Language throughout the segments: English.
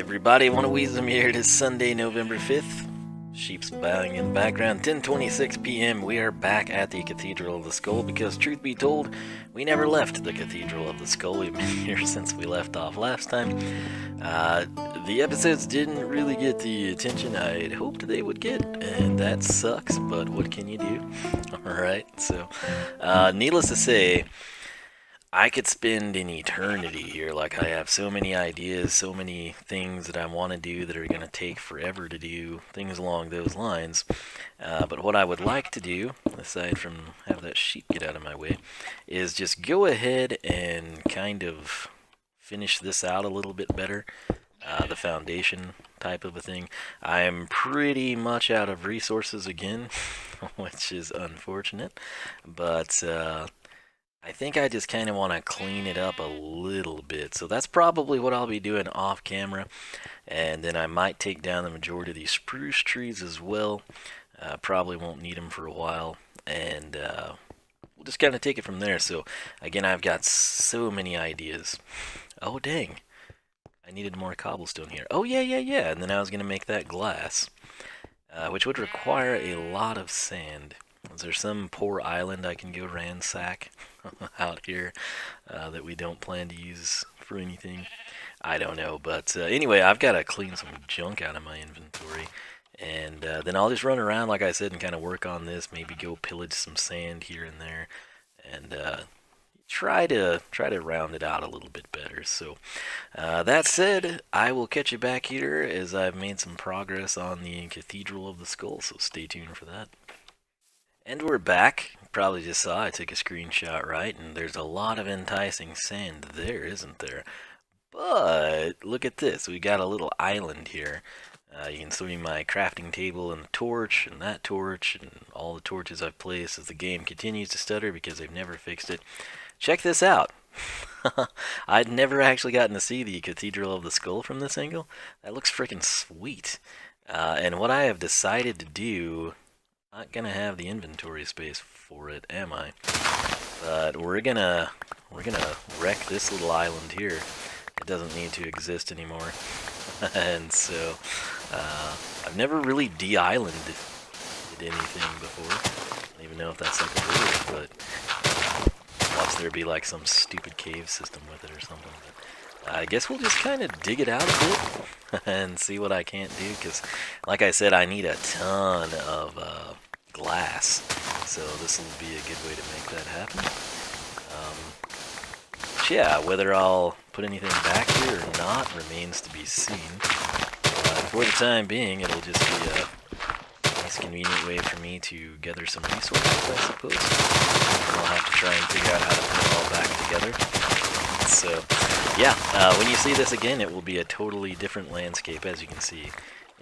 Everybody, want a Wiisdom here. It is Sunday, November 5th. Sheep's bowing in the background. 10:26 p.m. We are back at the Cathedral of the Skull because, truth be told, we never left the Cathedral of the Skull. We've been here since we left off last time. The episodes didn't really get the attention I'd hoped they would get, and that sucks, but what can you do? Alright, so, needless to say, I could spend an eternity here. Like, I have so many ideas, so many things that I want to do that are going to take forever to do, things along those lines. But what I would like to do, aside from have that sheep get out of my way, is just go ahead and kind of finish this out a little bit better. The foundation type of a thing. I'm pretty much out of resources again, which is unfortunate, but I think I just kind of want to clean it up a little bit. So that's probably what I'll be doing off camera. And then I might take down the majority of these spruce trees as well. Probably won't need them for a while. And we'll just kind of take it from there. So again, I've got so many ideas. Oh, dang. I needed more cobblestone here. Oh, yeah. And then I was going to make that glass, which would require a lot of sand. Is there some poor island I can go ransack out here that we don't plan to use for anything? I don't know, but anyway, I've got to clean some junk out of my inventory, and then I'll just run around, like I said, and kind of work on this, maybe go pillage some sand here and there, and try to round it out a little bit better. So that said, I will catch you back here as I've made some progress on the Cathedral of the Skull, so stay tuned for that. And we're back. Probably just saw I took a screenshot, right? And there's a lot of enticing sand there, isn't there? But look at this. We got a little island here. You can see my crafting table and the torch and that torch and all the torches I've placed as the game continues to stutter because they've never fixed it. Check this out. I'd never actually gotten to see the Cathedral of the Skull from this angle. That looks freaking sweet. And what I have decided to do, not gonna have the inventory space for it, am I? But we're gonna wreck this little island here. It doesn't need to exist anymore. And so I've never really de-islanded anything before. I don't even know if that's like a word, but watch there be like some stupid cave system with it or something. But I guess we'll just kind of dig it out a bit and see what I can't do, because like I said, I need a ton of glass, so this will be a good way to make that happen. Yeah, whether I'll put anything back here or not remains to be seen. For the time being, it'll just be a nice convenient way for me to gather some resources, I suppose. And I'll have to try and figure out how to put it all back together. So yeah, when you see this again, it will be a totally different landscape. As you can see,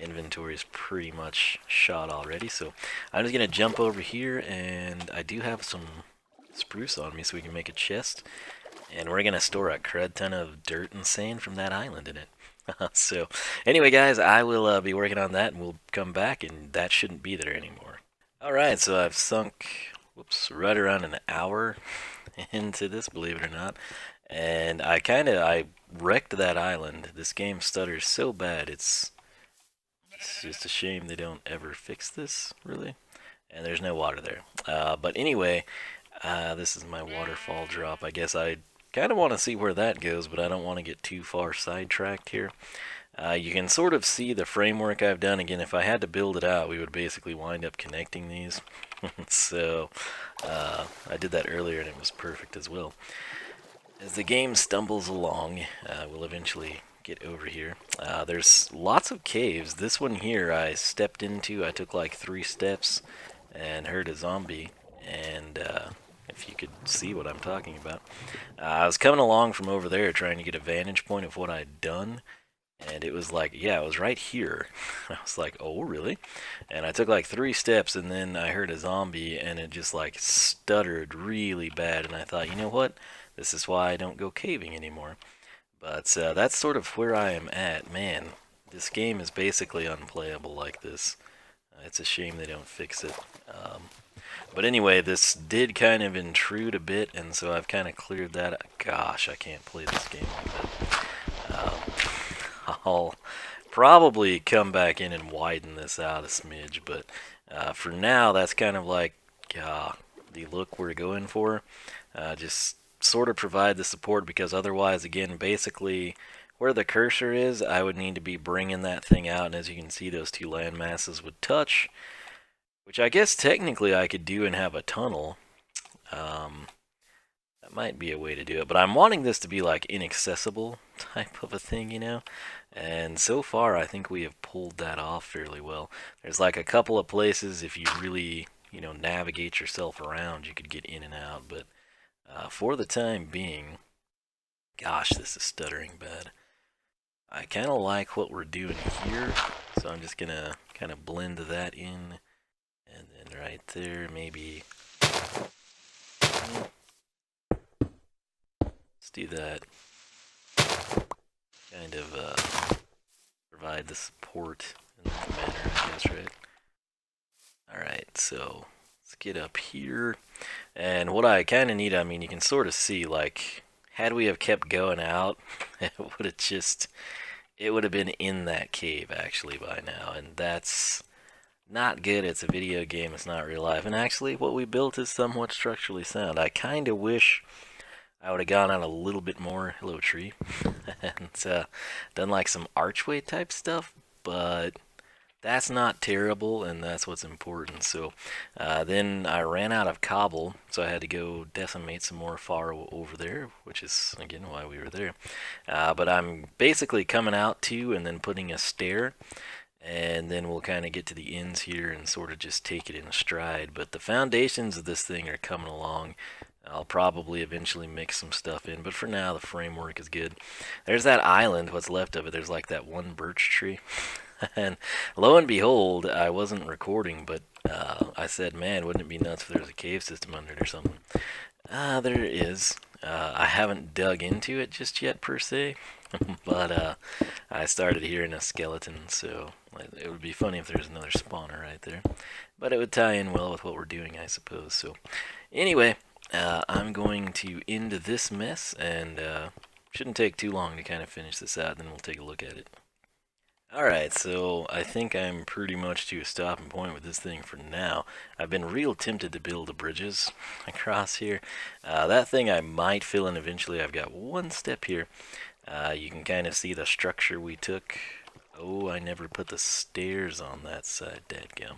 inventory is pretty much shot already, so I'm just gonna jump over here, and I do have some spruce on me so we can make a chest, and we're gonna store a crud ton of dirt and sand from that island in it. So anyway guys, I will be working on that, and we'll come back, and that shouldn't be there anymore. Alright, so I've sunk right around an hour into this, believe it or not, and I wrecked that island. This game stutters so bad, it's just a shame they don't ever fix this, really. And there's no water there. But anyway, this is my waterfall drop. I guess I kind of want to see where that goes, but I don't want to get too far sidetracked here. You can sort of see the framework I've done. Again, if I had to build it out, we would basically wind up connecting these. So I did that earlier, and it was perfect as well. As the game stumbles along, we'll eventually get over here. There's lots of caves. This one here I stepped into. I took like 3 steps and heard a zombie, and if you could see what I'm talking about. I was coming along from over there trying to get a vantage point of what I'd done, and it was like, yeah, it was right here. I was like, oh really? And I took like 3 steps, and then I heard a zombie, and it just like stuttered really bad, and I thought, you know what? This is why I don't go caving anymore. But that's sort of where I am at. Man, this game is basically unplayable like this. It's a shame they don't fix it. But anyway, this did kind of intrude a bit, and so I've kind of cleared that. Gosh, I can't play this game like that. I'll probably come back in and widen this out a smidge, but for now, that's kind of like the look we're going for. Just sort of provide the support because otherwise, again, basically where the cursor is, I would need to be bringing that thing out, and as you can see, those two land masses would touch, which I guess technically I could do and have a tunnel. That might be a way to do it, but I'm wanting this to be like inaccessible type of a thing, you know? And so far, I think we have pulled that off fairly well. There's like a couple of places, if you really, navigate yourself around, you could get in and out, but for the time being, gosh, this is stuttering bad. I kind of like what we're doing here, so I'm just gonna kind of blend that in, and then right there, maybe. Let's do that. Kind of provide the support in that manner, I guess, right? Alright, so let's get up here. And what I kind of need, I mean, you can sort of see, like, had we have kept going out, it would have been in that cave, actually, by now. And that's not good. It's a video game, it's not real life. And actually, what we built is somewhat structurally sound. I kind of wish I would have gone out a little bit more, hello tree, and done like some archway type stuff, but that's not terrible, and that's what's important. So then I ran out of cobble, so I had to go decimate some more far over there, which is, again, why we were there. But I'm basically coming out to and then putting a stair, and then we'll kind of get to the ends here and sort of just take it in stride. But the foundations of this thing are coming along. I'll probably eventually mix some stuff in, but for now the framework is good. There's that island, what's left of it. There's like that one birch tree. And lo and behold, I wasn't recording, but I said, man, wouldn't it be nuts if there was a cave system under it or something? There is. I haven't dug into it just yet, per se, but I started hearing a skeleton, so it would be funny if there's another spawner right there. But it would tie in well with what we're doing, I suppose. So anyway, I'm going to end this mess, and shouldn't take too long to kind of finish this out, and then we'll take a look at it. Alright, so I think I'm pretty much to a stopping point with this thing for now. I've been real tempted to build the bridges across here. That thing I might fill in eventually. I've got one step here. You can kind of see the structure we took. Oh, I never put the stairs on that side, dadgum.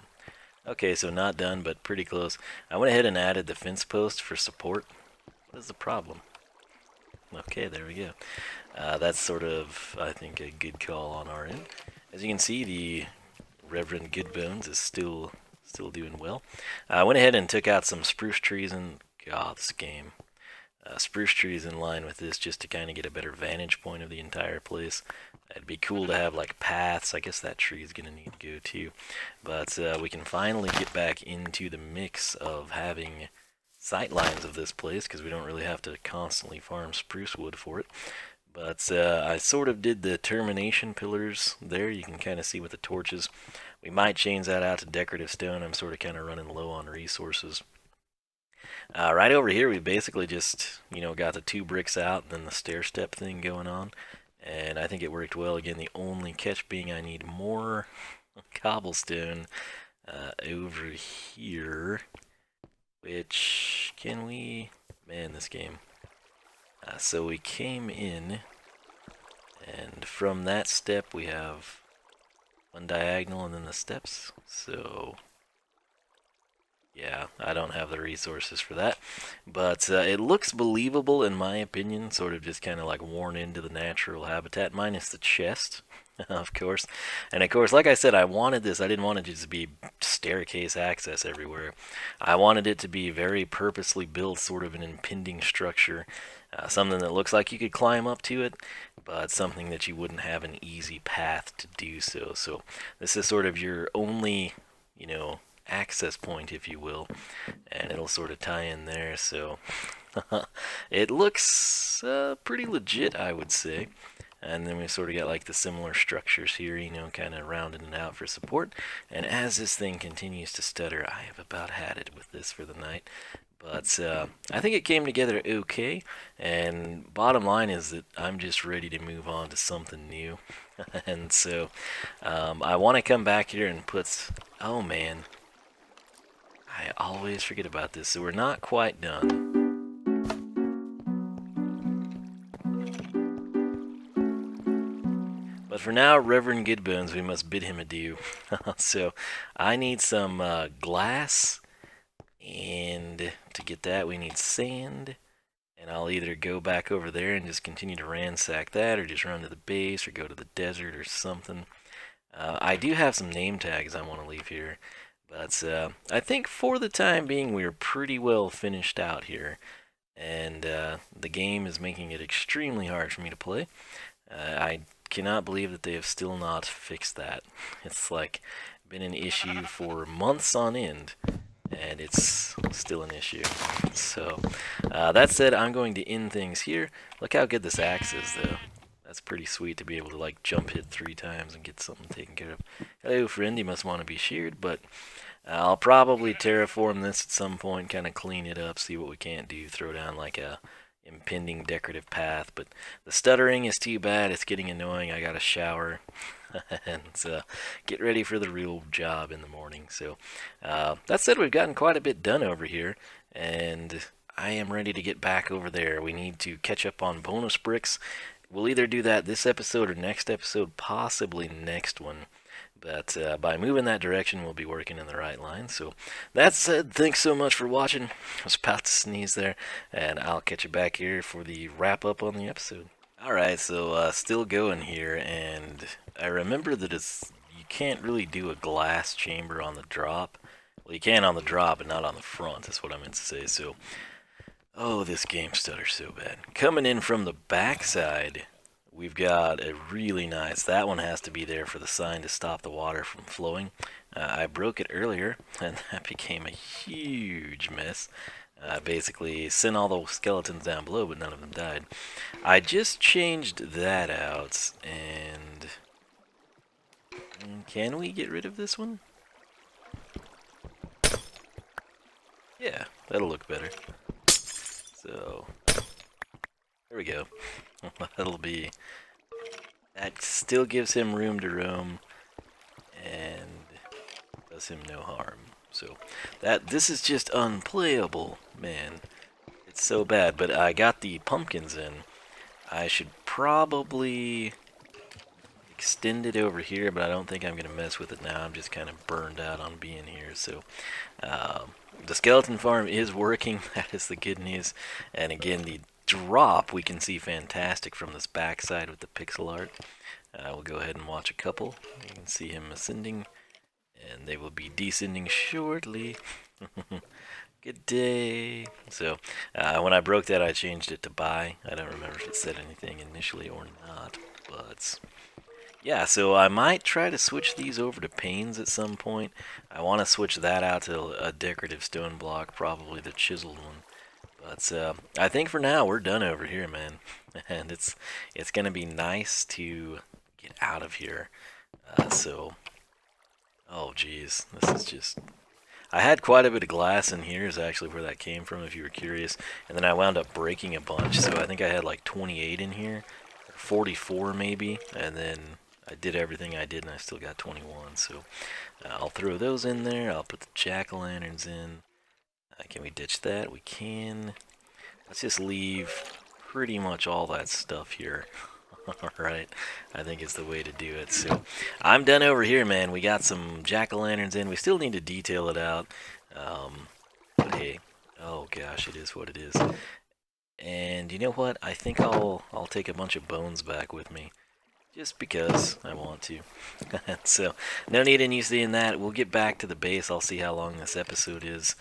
Okay, so not done, but pretty close. I went ahead and added the fence post for support. What is the problem? Okay, there we go. That's sort of, I think, a good call on our end. As you can see, the Reverend Goodbones is still doing well. I went ahead and took out some spruce trees, and God, this game. Spruce trees in line with this just to kind of get a better vantage point of the entire place. It'd be cool to have like paths. I guess that tree is going to need to go too. But we can finally get back into the mix of having sight lines of this place, because we don't really have to constantly farm spruce wood for it. But I sort of did the termination pillars there. You can kind of see with the torches. We might change that out to decorative stone. I'm sort of kind of running low on resources. Right over here, we basically just, got the 2 bricks out and then the stair step thing going on. And I think it worked well. Again, the only catch being I need more cobblestone over here. Which, can we... Man, this game. So we came in, and from that step we have one diagonal and then the steps. So... yeah, I don't have the resources for that, but it looks believable in my opinion, sort of just kind of like worn into the natural habitat, minus the chest, of course. And of course, like I said, I wanted this, I didn't want it to just be staircase access everywhere. I wanted it to be very purposely built, sort of an impending structure, something that looks like you could climb up to it, but something that you wouldn't have an easy path to do so. So this is sort of your only, access point, if you will, and it'll sort of tie in there. So it looks pretty legit, I would say. And then we sort of got like the similar structures here, kind of rounding it out for support. And as this thing continues to stutter, I have about had it with this for the night. But I think it came together okay, and bottom line is that I'm just ready to move on to something new. And so I want to come back here and put... Oh man, I always forget about this, so we're not quite done. But for now, Reverend Goodbones, we must bid him adieu. So I need some glass, and to get that we need sand. And I'll either go back over there and just continue to ransack that, or just run to the base, or go to the desert, or something. I do have some name tags I want to leave here, but I think for the time being we're pretty well finished out here. And the game is making it extremely hard for me to play. I cannot believe that they have still not fixed that. It's like been an issue for months on end, and it's still an issue. So that said, I'm going to end things here. Look how good this axe is, though. That's pretty sweet to be able to like jump hit 3 times and get something taken care of. Hello, friend. You must want to be sheared, but I'll probably terraform this at some point, kind of clean it up, see what we can't do, throw down like a impending decorative path. But the stuttering is too bad. It's getting annoying. I got to shower and get ready for the real job in the morning. So that said, we've gotten quite a bit done over here, and I am ready to get back over there. We need to catch up on bonus bricks. We'll either do that this episode or next episode, possibly next one. But by moving that direction, we'll be working in the right line. So that said, thanks so much for watching. I was about to sneeze there, and I'll catch you back here for the wrap up on the episode. Alright, so still going here, and I remember that you can't really do a glass chamber on the drop. Well, you can on the drop, but not on the front, is what I meant to say. So, oh, this game stutters so bad. Coming in from the backside, we've got a really nice... That one has to be there for the sign to stop the water from flowing. I broke it earlier, and that became a huge mess. Basically sent all the skeletons down below, but none of them died. I just changed that out, and can we get rid of this one? Yeah, that'll look better. So there we go. That'll be... That still gives him room to roam, and does him no harm. So this is just unplayable, man. It's so bad, but I got the pumpkins in. I should probably extend it over here, but I don't think I'm going to mess with it now. I'm just kind of burned out on being here. So the skeleton farm is working. That is the good news. And again, the drop we can see fantastic from this backside with the pixel art. We'll go ahead and watch a couple. You can see him ascending, and they will be descending shortly. Good day. So when I broke that, I changed it to buy. I don't remember if it said anything initially or not, but yeah, so I might try to switch these over to panes at some point. I want to switch that out to a decorative stone block, probably the chiseled one. But I think for now we're done over here, man. And it's gonna be nice to get out of here. Oh geez, this is just... I had quite a bit of glass in here is actually where that came from, if you were curious. And then I wound up breaking a bunch, so I think I had like 28 in here. Or 44 maybe. And then I did everything I did and I still got 21. So I'll throw those in there. I'll put the jack-o'-lanterns in. Can we ditch that? We can. Let's just leave pretty much all that stuff here. Alright, I think it's the way to do it. So I'm done over here, man. We got some jack-o'-lanterns in. We still need to detail it out. But hey, oh gosh, it is what it is. And you know what? I think I'll take a bunch of bones back with me. Just because I want to. So, no need in you seeing that. We'll get back to the base. I'll see how long this episode is.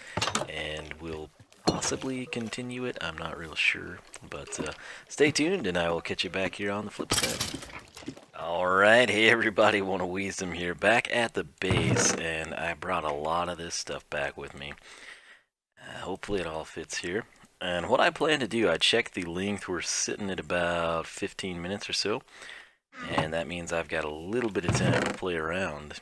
And we'll possibly continue it. I'm not real sure. But stay tuned, and I will catch you back here on the flip side. Alright, hey everybody, One of Wiisdom here. Back at the base, and I brought a lot of this stuff back with me. Hopefully it all fits here. And what I plan to do, I checked the length. We're sitting at about 15 minutes or so. And that means I've got a little bit of time to play around.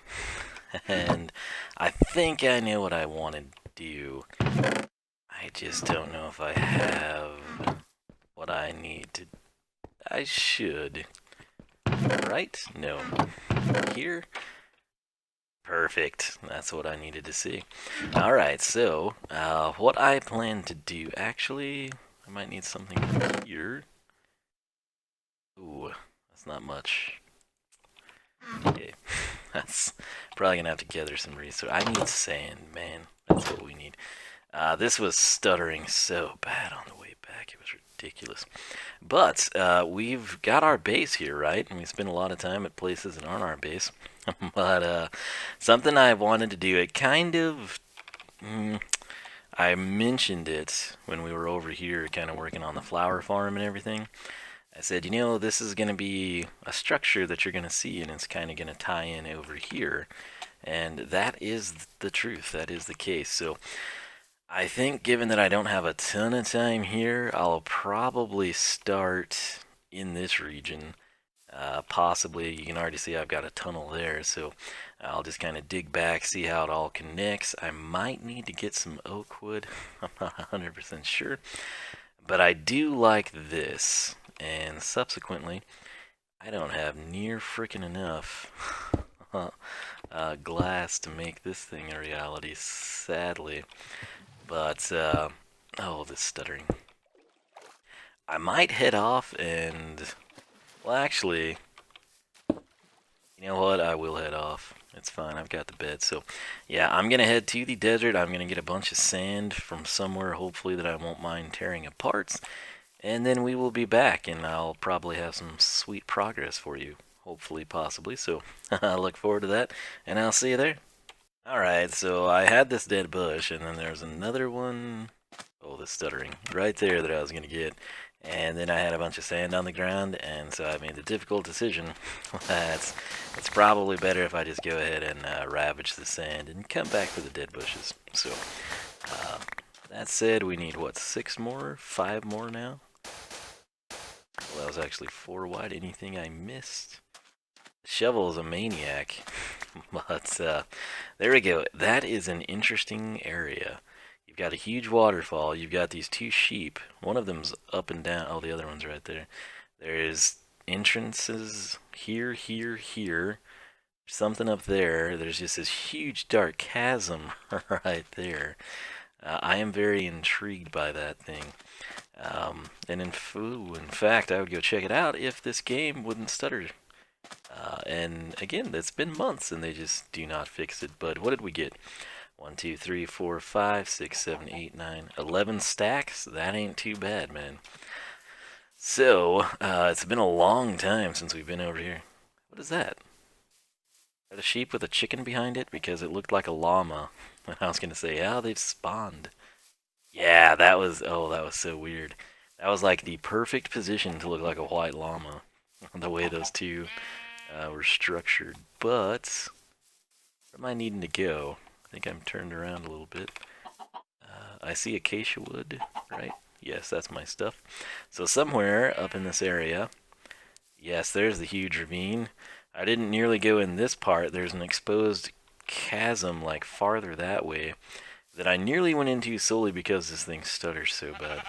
And I think I know what I want to do. I I just don't know if I have what I need to... I should. Right? No. Here? Perfect. That's what I needed to see. Alright, so, what I plan to do... Actually, I might need something here. Ooh, that's not much. Okay. That's probably gonna have to gather some resources. I need sand, man. That's what we need. This was stuttering so bad on the way back. It was ridiculous. But we've got our base here, right? And we spend a lot of time at places that aren't our base. But something I wanted to do, it kind of... I mentioned it when we were over here kind of working on the flower farm and everything. I said, you know, this is going to be a structure that you're going to see, and it's kind of going to tie in over here. And that is the truth. That is the case. So I think given that I don't have a ton of time here, I'll probably start in this region. Possibly, you can already see I've got a tunnel there, so I'll just kind of dig back, see how it all connects. I might need to get some oak wood. I'm not 100% sure. But I do like this, and subsequently, I don't have near freaking enough glass to make this thing a reality, sadly. But, oh, this stuttering. I might head off and, well, actually, you know what? I will head off. It's fine. I've got the bed. So, yeah, I'm going to head to the desert. I'm going to get a bunch of sand from somewhere, hopefully, that I won't mind tearing apart. And then we will be back, and I'll probably have some sweet progress for you. Hopefully, possibly. So, I look forward to that, and I'll see you there. Alright, so I had this dead bush, and then there's another one. Oh, the stuttering. Right there that I was going to get. And then I had a bunch of sand on the ground, and so I made the difficult decision that it's probably better if I just go ahead and ravage the sand and come back for the dead bushes. So, that said, we need, what, 6 more? 5 more now? Well, that was actually 4 wide. Anything I missed? The shovel is a maniac. But, there we go. That is an interesting area. You've got a huge waterfall. You've got these 2 sheep. One of them's up and down. Oh, the other one's right there. There's entrances here, here, here. Something up there. There's just this huge dark chasm right there. I am very intrigued by that thing. And in fact, I would go check it out if this game wouldn't stutter. And again, it's been months and they just do not fix it. But what did we get? 1, 2, 3, 4, 5, 6, 7, 8, 9, 11 stacks? That ain't too bad, man. So, it's been a long time since we've been over here. What is that? Is that a sheep with a chicken behind it? Because it looked like a llama. And I was going to say, oh, they've spawned. Yeah, that was, oh, that was so weird. That was like the perfect position to look like a white llama. The way those two were structured. But, where am I needing to go? I think I'm turned around a little bit. I see acacia wood, right? Yes, that's my stuff. So somewhere up in this area, yes, there's the huge ravine. I didn't nearly go in this part. There's an exposed chasm like farther that way that I nearly went into solely because this thing stutters so bad.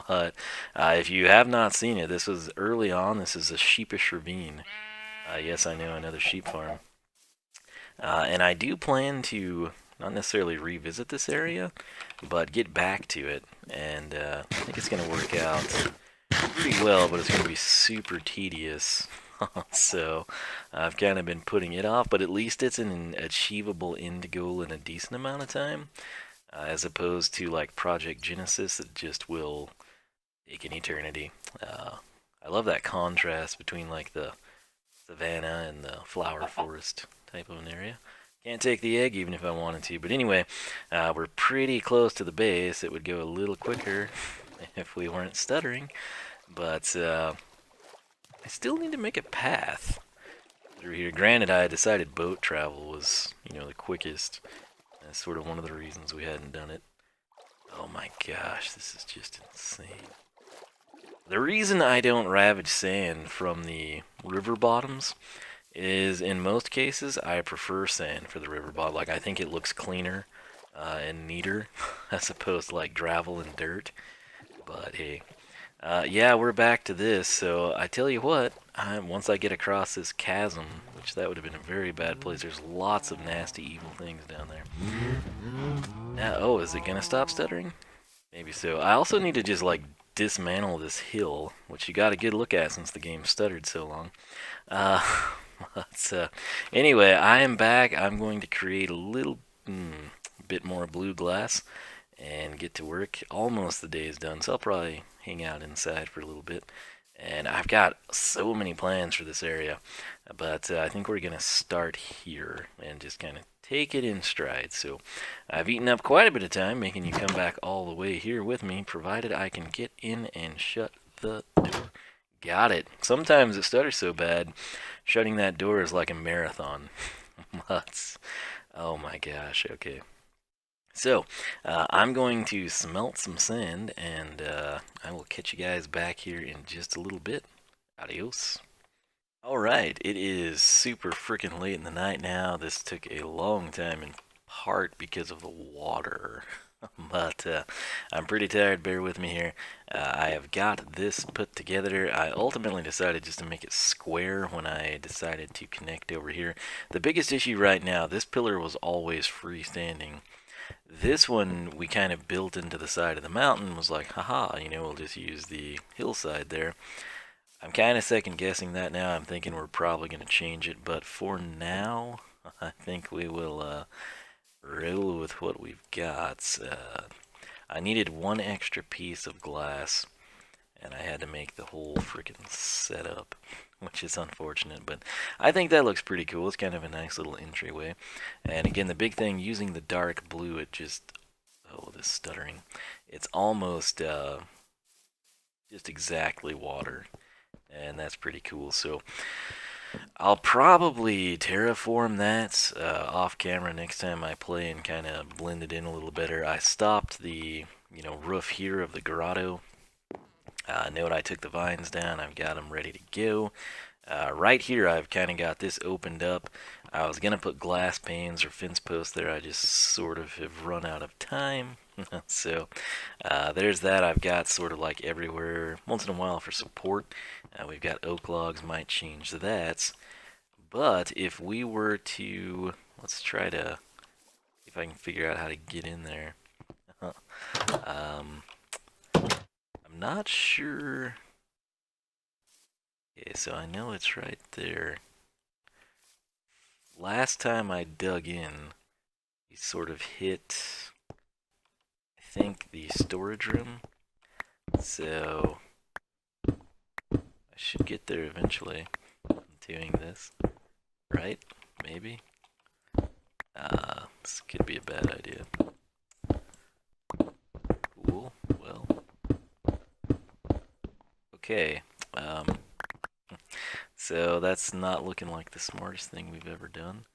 But if you have not seen it, this was early on. This is a sheepish ravine. Yes, I know, another sheep farm. And I do plan to not necessarily revisit this area, but get back to it. And I think it's going to work out pretty well, but it's going to be super tedious. So I've kind of been putting it off, but at least it's an achievable end goal in a decent amount of time, as opposed to like Project Genesis that just will take an eternity. I love that contrast between like the savanna and the flower forest type of an area. Can't take the egg even if I wanted to. But anyway, we're pretty close to the base. It would go a little quicker if we weren't stuttering. But I still need to make a path through here. Granted, I decided boat travel was, you know, the quickest. That's sort of one of the reasons we hadn't done it. Oh my gosh, this is just insane. The reason I don't ravage sand from the river bottoms is in most cases I prefer sand for the river bottom. Like, I think it looks cleaner. and neater as opposed to like gravel and dirt. But hey, yeah, we're back to this. So I tell you what, once I get across this chasm, which that would have been a very bad place. There's lots of nasty, evil things down there. Now, oh, is it gonna stop stuttering? Maybe so. I also need to just like dismantle this hill, which you got a good look at since the game stuttered so long. Uh, but, anyway, I am back. I'm going to create a little bit more blue glass and get to work. Almost the day is done, so I'll probably hang out inside for a little bit. And I've got so many plans for this area, but I think we're going to start here and just kind of take it in stride. So I've eaten up quite a bit of time making you come back all the way here with me, provided I can get in and shut the door. Got it. Sometimes it stutters so bad, shutting that door is like a marathon. Oh my gosh, okay. So, I'm going to smelt some sand, and I will catch you guys back here in just a little bit. Adios. Alright, it is super freaking late in the night now. This took a long time in part because of the water. But I'm pretty tired, bear with me here. I have got this put together. I ultimately decided just to make it square when I decided to connect over here. The biggest issue right now, this pillar was always freestanding. This one we kind of built into the side of the mountain, was like, haha, you know, we'll just use the hillside there. I'm kind of second guessing that now. I'm thinking we're probably going to change it, but for now, I think we will roll with what we've got. I needed one extra piece of glass, and I had to make the whole freaking setup, which is unfortunate, but I think that looks pretty cool. It's kind of a nice little entryway. And again, the big thing, using the dark blue, it just, oh, this stuttering, it's almost just exactly water, and that's pretty cool. So I'll probably terraform that off camera next time I play and kind of blend it in a little better. I stopped the roof here of the grotto. Note I took the vines down. I've got them ready to go. Right here I've kind of got this opened up. I was going to put glass panes or fence posts there. I just sort of have run out of time. So there's that. I've got sort of like everywhere once in a while for support. We've got oak logs, might change that. But if we were to, let's try to, if I can figure out how to get in there. I'm not sure. Okay, so I know it's right there. Last time I dug in, we sort of hit, I think, the storage room. So I should get there eventually. I'm doing this, right? Maybe. This could be a bad idea. Cool. Well. Okay. So that's not looking like the smartest thing we've ever done.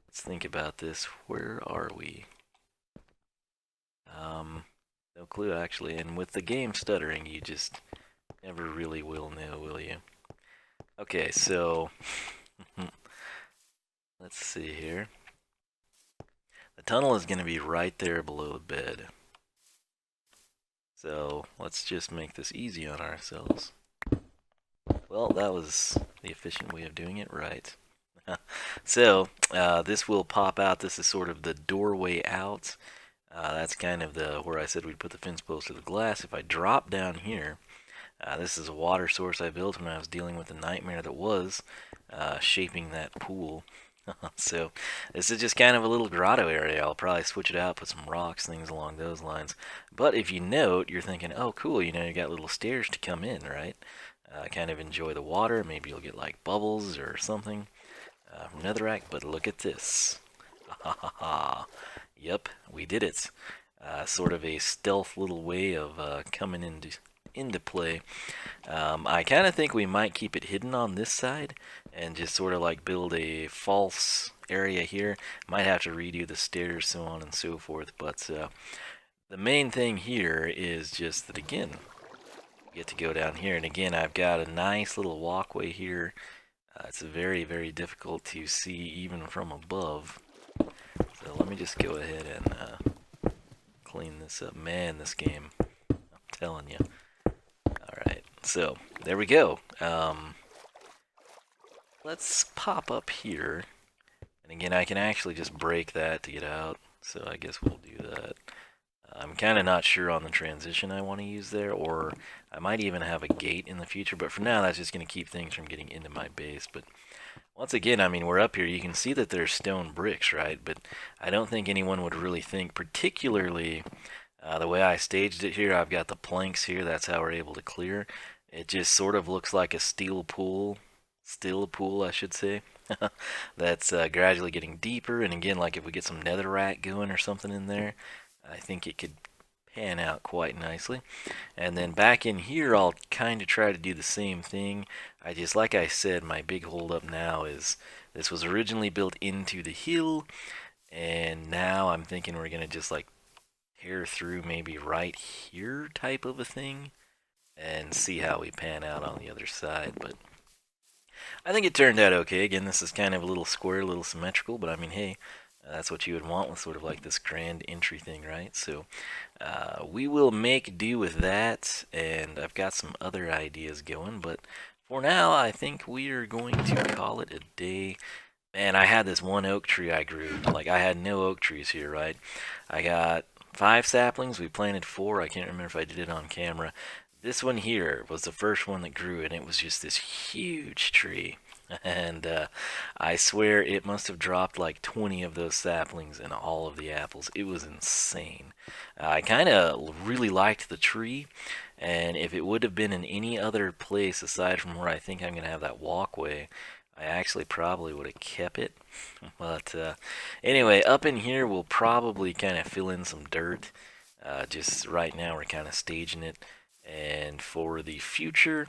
Let's think about this. Where are we? No clue actually. And with the game stuttering, you just never really will know, will you? Okay, so let's see here. The tunnel is going to be right there below the bed. So let's just make this easy on ourselves. Well, that was the efficient way of doing it, right? So this will pop out. This is sort of the doorway out. That's kind of where I said we'd put the fence post to the glass. If I drop down here, this is a water source I built when I was dealing with the nightmare that was shaping that pool. So this is just kind of a little grotto area. I'll probably switch it out, put some rocks, things along those lines. But if you note, you're thinking, oh cool, you got little stairs to come in, right? Kind of enjoy the water. Maybe you'll get like bubbles or something from netherrack. But look at this. Yep, we did it. Sort of a stealth little way of coming into play. I kind of think we might keep it hidden on this side and just sort of like build a false area here. Might have to redo the stairs, so on and so forth. But the main thing here is just that, again, we get to go down here. And again, I've got a nice little walkway here. It's very, very difficult to see even from above. So let me just go ahead and clean this up. Man, this game, I'm telling you. Alright, so there we go. Let's pop up here. And again, I can actually just break that to get out. So I guess we'll do that. I'm kind of not sure on the transition I want to use there, or I might even have a gate in the future, but for now that's just going to keep things from getting into my base. But once again, I mean, we're up here, you can see that there's stone bricks, right? But I don't think anyone would really think, particularly the way I staged it here, I've got the planks here, that's how we're able to clear. It just sort of looks like a steel pool, I should say, that's gradually getting deeper, and again, like if we get some netherrack going or something in there, I think it could pan out quite nicely. And then back in here, I'll kind of try to do the same thing. I just, like I said, my big hold up now is this was originally built into the hill, and now I'm thinking we're gonna just like tear through maybe right here type of a thing and see how we pan out on the other side. But I think it turned out okay. Again, this is kind of a little square, a little symmetrical, but I mean, hey, that's what you would want with sort of like this grand entry thing, right? So we will make do with that, and I've got some other ideas going, but for now, I think we are going to call it a day. Man, I had this one oak tree I grew. Like, I had no oak trees here, right? I got 5 saplings. We planted 4. I can't remember if I did it on camera. This one here was the first one that grew, and it was just this huge tree. And I swear it must have dropped like 20 of those saplings and all of the apples. It was insane. I kind of really liked the tree, and if it would have been in any other place aside from where I think I'm going to have that walkway, I actually probably would have kept it. But anyway, up in here we'll probably kind of fill in some dirt. Just right now we're kind of staging it. And for the future,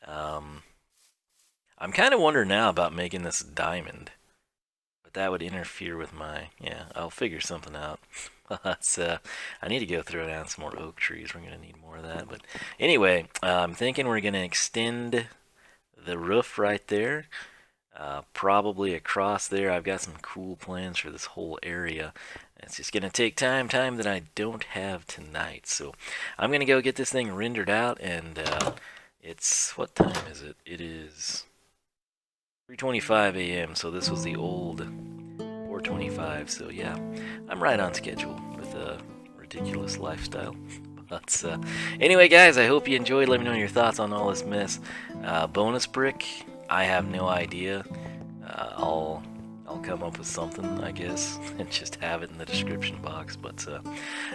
I'm kind of wondering now about making this diamond, but that would interfere with my, yeah, I'll figure something out. That's, I need to go throw down some more oak trees. We're going to need more of that. But anyway, I'm thinking we're going to extend the roof right there, probably across there. I've got some cool plans for this whole area. It's just going to take time that I don't have tonight. So I'm going to go get this thing rendered out, and it's, what time is it? It is 3:25 a.m., so this was the old 4:25, so yeah, I'm right on schedule with a ridiculous lifestyle. But anyway, guys, I hope you enjoyed. Let me know your thoughts on all this mess. Bonus brick, I have no idea. I'll come up with something, I guess, and just have it in the description box. But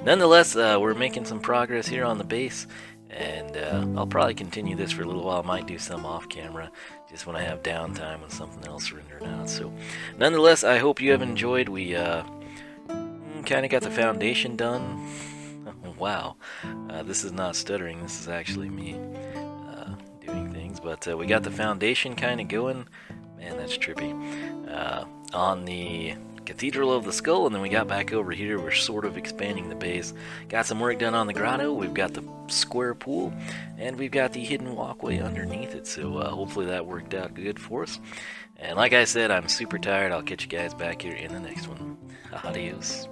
nonetheless, we're making some progress here on the base, and I'll probably continue this for a little while. I might do some off camera just when I have downtime with something else rendering out. So nonetheless, I hope you have enjoyed. We kind of got the foundation done. Wow, this is not stuttering, this is actually me doing things. But we got the foundation kind of going. Man, that's trippy. On the Cathedral of the Skull, and then we got back over here. We're sort of expanding the base. Got some work done on the grotto. We've got the square pool, and we've got the hidden walkway underneath it. So hopefully that worked out good for us. And like I said, I'm super tired. I'll catch you guys back here in the next one. Adios.